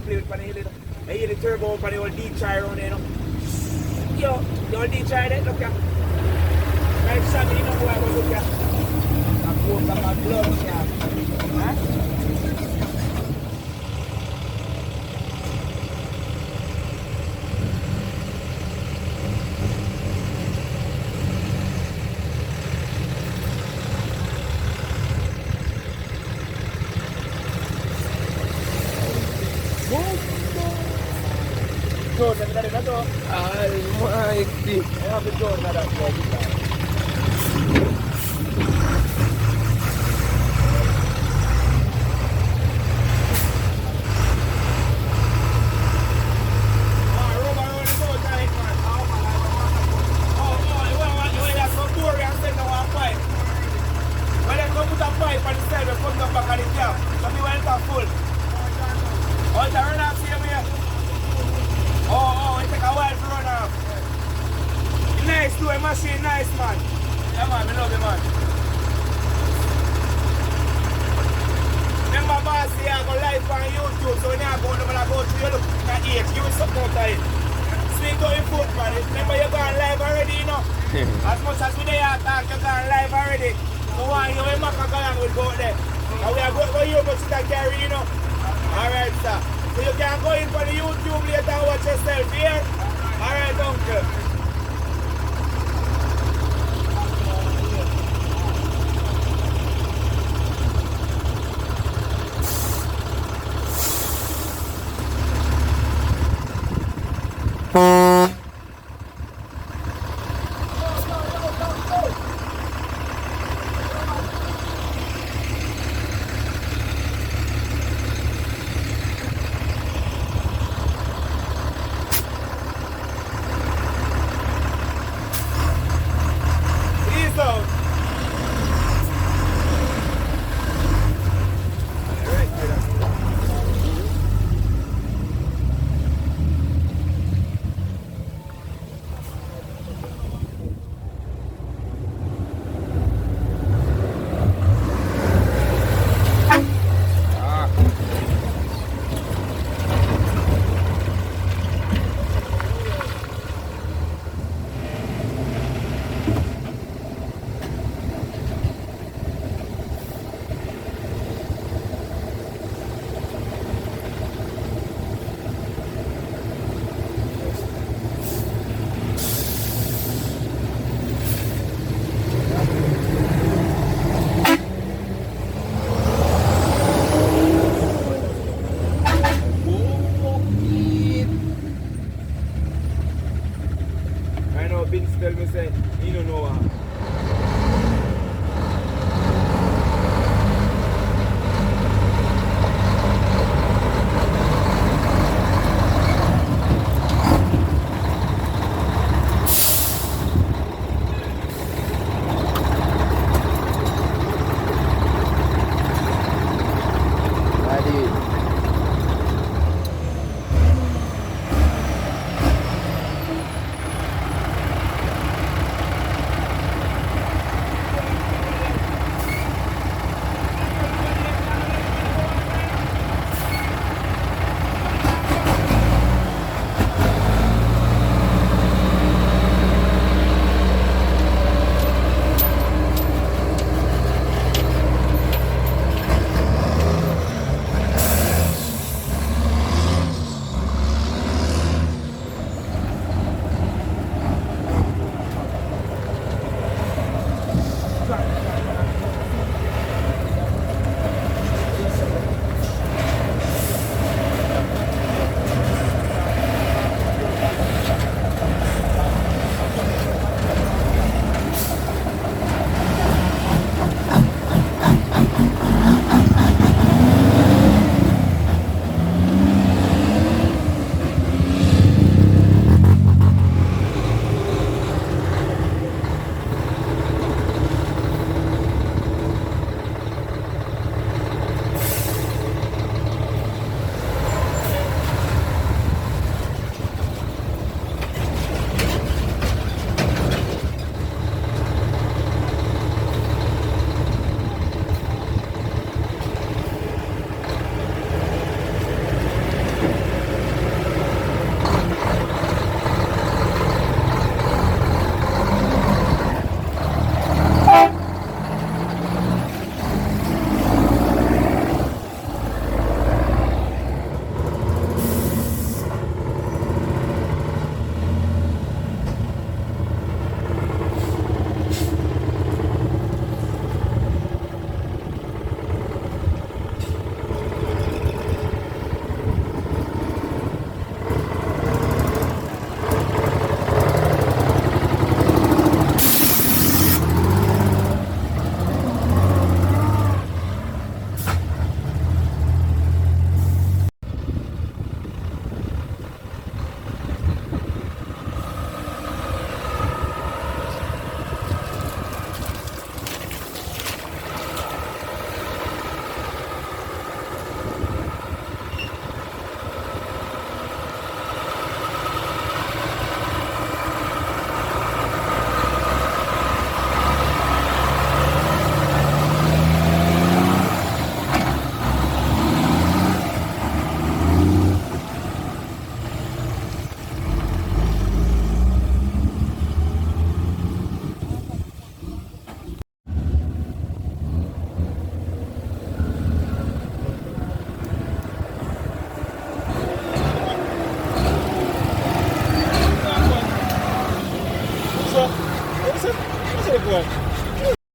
play with the hill. I hear the turbo up on the old D-try around there, you know. Yo, the old D-try there, look here. Right shot, you know who I go look here. I go back my gloves here. Huh? Jordan, that is not all. Almighty. I have the Jordan that one. Nice to a machine, nice man. Yeah man, I love you man. Remember boss, I go live on YouTube, so when you go over and go to you look at age, give me something out of it. Swing to your foot man, remember you're going live already, you know. As much as we there talk, you're going live already. So why you and Maka go along with go there. And we are going to you, but you can carry, you know. Alright sir. So you can go in for the YouTube later and watch yourself here. Alright uncle.